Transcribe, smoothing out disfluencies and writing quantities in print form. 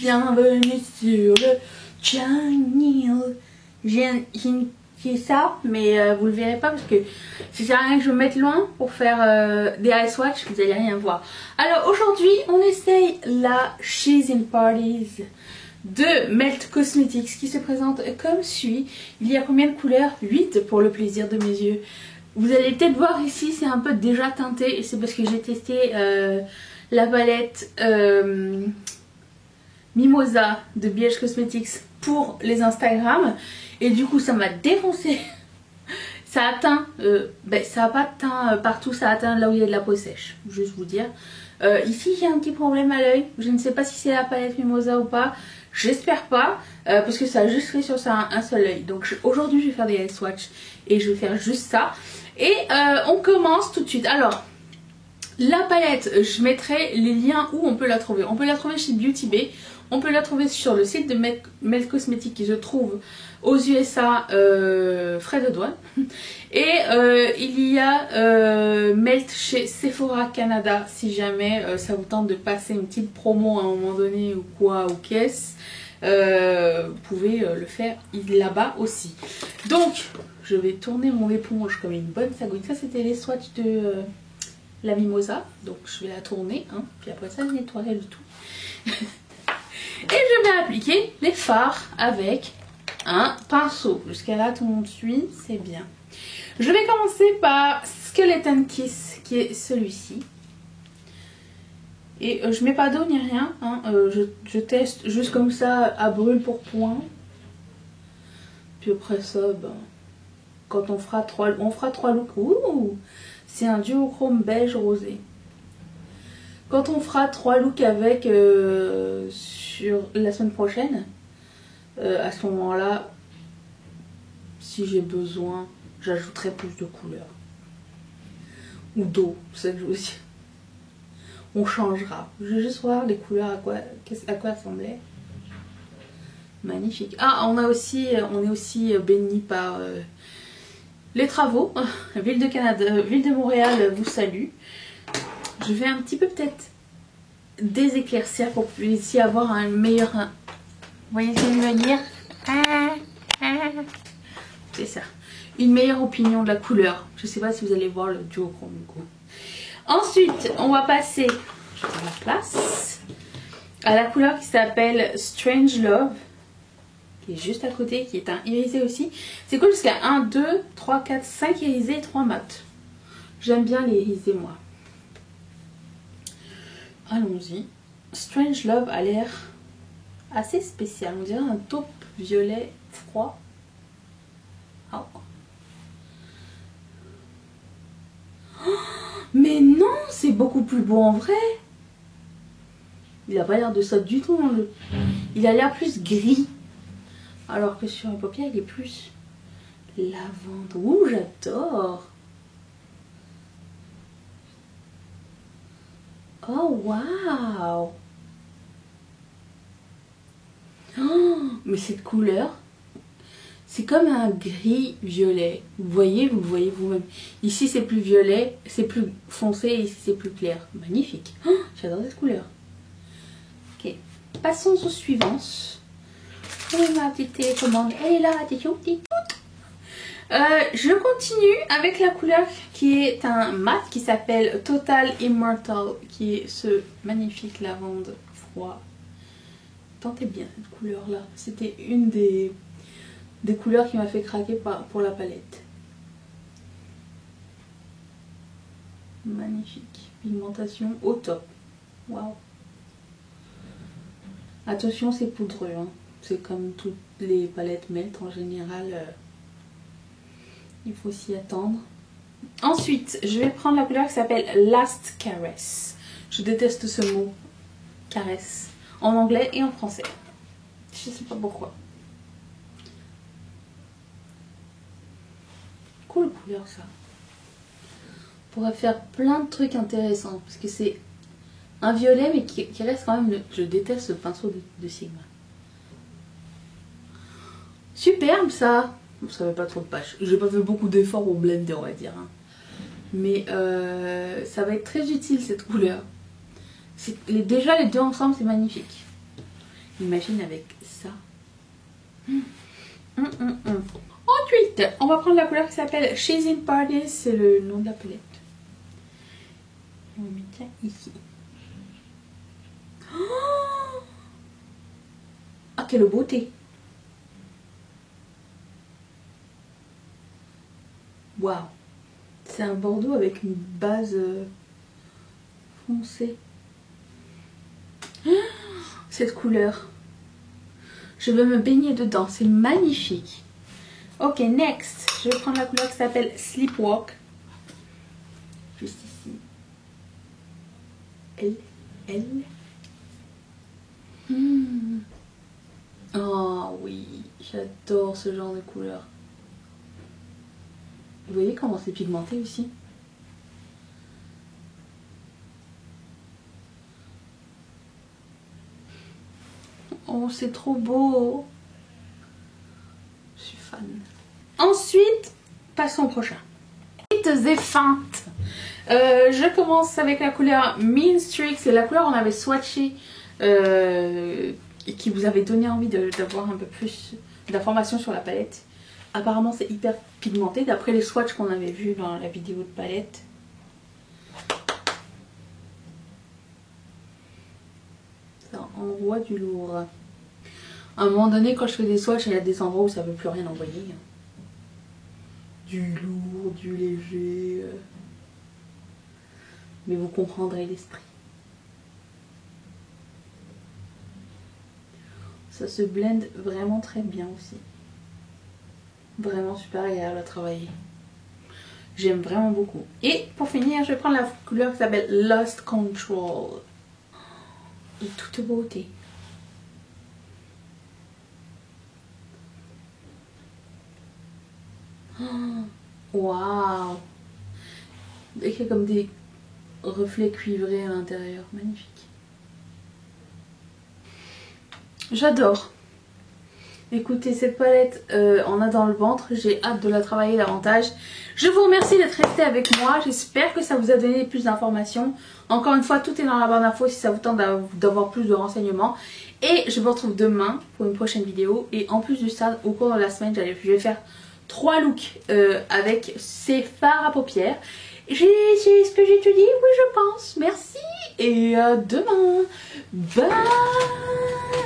bienvenue sur le channel. J'ai initié ça, mais vous le verrez pas parce que ça sert à rien que je me mette loin pour faire des eye swatch, vous allez rien voir. Alors aujourd'hui, on essaye la She's in Parties de Melt Cosmetics qui se présente comme suit. Il y a combien de couleurs? 8 pour le plaisir de mes yeux. Vous allez peut-être voir ici, c'est un peu déjà teinté et c'est parce que j'ai testé la palette Mimosa de BH Cosmetics pour les Instagram et du coup ça m'a défoncé. Ça a teint, ça n'a pas teint partout, ça a teint là où il y a de la peau sèche, juste vous dire. Ici j'ai un petit problème à l'œil, je ne sais pas si c'est la palette Mimosa ou pas, j'espère pas, parce que ça a juste fait sur ça un seul œil. Donc aujourd'hui je vais faire des eye swatch et je vais faire juste ça. Et on commence tout de suite. Alors la palette, je mettrai les liens où on peut la trouver. On peut la trouver chez Beauty Bay, on peut la trouver sur le site de Melt Cosmetics qui se trouve aux USA, frais de douane. Et il y a Melt chez Sephora Canada si jamais ça vous tente de passer une petite promo à un moment donné ou quoi, ou qu'est-ce. Vous pouvez le faire là-bas aussi. Donc je vais tourner mon éponge comme une bonne sagouine. Ça c'était les swatchs de la Mimosa. Donc je vais la tourner, hein, puis après ça je nettoierai le tout. Et je vais appliquer les fards avec un pinceau. Jusqu'à là tout le monde suit, c'est bien. Je vais commencer par Skeleton Kiss qui est celui-ci. Et je mets pas d'eau ni rien, hein, je teste juste comme ça à brûle pour point. Puis après ça, quand on fera trois looks. Ouh, c'est un duochrome beige rosé. Quand on fera 3 looks avec sur la semaine prochaine, à ce moment-là, si j'ai besoin, j'ajouterai plus de couleurs. Ou d'eau, c'est ça que je veux dire. On changera. Je vais juste voir les couleurs à quoi ressemblaient. Magnifique. Ah, on est aussi béni par les travaux. Ville de Canada, Ville de Montréal vous salue. Je vais un petit peu peut-être déséclaircir pour que vous puissiez avoir un meilleur... Vous voyez ce que je veux dire? C'est ça. Une meilleure opinion de la couleur. Je sais pas si vous allez voir le duochrome du coup. Ensuite, on va passer, je prends la place, à la couleur qui s'appelle Strange Love, qui est juste à côté, qui est un irisé aussi. C'est cool parce qu'il y a 1, 2, 3, 4, 5 irisés et 3 mat. J'aime bien les irisés moi. Allons-y. Strange Love a l'air assez spécial. On dirait un taupe violet froid. Oh. Mais non, c'est beaucoup plus beau en vrai. Il a pas l'air de ça du tout. Hein, il a l'air plus gris. Alors que sur les paupières, il est plus lavande. Ouh, j'adore. Oh, waouh. Oh, mais cette couleur, c'est comme un gris violet. Vous le voyez vous-même. Ici c'est plus violet, c'est plus foncé, et ici c'est plus clair. Magnifique. Oh, j'adore cette couleur. Ok, passons aux suivantes. Oui, ma petite télécommande, elle est là, t'es petite. Je continue avec la couleur qui est un mat qui s'appelle Total Immortal, qui est ce magnifique lavande froid. Tentez bien cette couleur là. C'était une des couleurs qui m'a fait craquer pour la palette. Magnifique. Pigmentation au top. Waouh. Attention, c'est poudreux. Hein. C'est comme toutes les palettes Melt en général. Il faut s'y attendre. Ensuite, je vais prendre la couleur qui s'appelle Last Caress. Je déteste ce mot. Caresse. En anglais et en français. Je sais pas pourquoi. Cool couleur ça. On pourrait faire plein de trucs intéressants parce que c'est un violet mais qui reste quand même... Je déteste ce pinceau de Sigma. Superbe ça. Ça fait pas trop de pages. J'ai pas fait beaucoup d'efforts au blender on va dire. Hein. Mais ça va être très utile cette couleur. Déjà les deux ensemble c'est magnifique. Imagine avec ça. Ensuite, on va prendre la couleur qui s'appelle She's in Paris, c'est le nom de la palette. On met ça ici. Oh, ah, quelle beauté! Waouh! C'est un bordeaux avec une base foncée. Oh, cette couleur. Je veux me baigner dedans, c'est magnifique. Ok, next, je vais prendre la couleur qui s'appelle Sleepwalk. Juste ici. Elle. Oh oui, j'adore ce genre de couleur. Vous voyez comment c'est pigmenté aussi? Oh, c'est trop beau. Je suis fan. Ensuite, passons au prochain. Petites et feintes. Je commence avec la couleur Mean Streak. C'est la couleur qu'on avait swatché et qui vous avait donné envie d'avoir un peu plus d'informations sur la palette. Apparemment, c'est hyper pigmenté d'après les swatchs qu'on avait vus dans la vidéo de palette. Ça envoie du lourd. À un moment donné, quand je fais des swatchs, il y a des endroits où ça ne veut plus rien envoyer. Du lourd, du léger. Mais vous comprendrez l'esprit. Ça se blende vraiment très bien aussi. Vraiment super agréable à travailler. J'aime vraiment beaucoup. Et pour finir, je vais prendre la couleur qui s'appelle Lost Control. Et toute beauté. Waouh! Il y a comme des reflets cuivrés à l'intérieur. Magnifique. J'adore. Écoutez, cette palette, on a dans le ventre. J'ai hâte de la travailler davantage. Je vous remercie d'être resté avec moi. J'espère que ça vous a donné plus d'informations. Encore une fois, tout est dans la barre d'infos si ça vous tente d'avoir plus de renseignements. Et je vous retrouve demain pour une prochaine vidéo. Et en plus de ça, au cours de la semaine, je vais faire 3 looks avec ces fards à paupières. C'est ce que j'ai tout dit? Oui, je pense. Merci. Et à demain. Bye.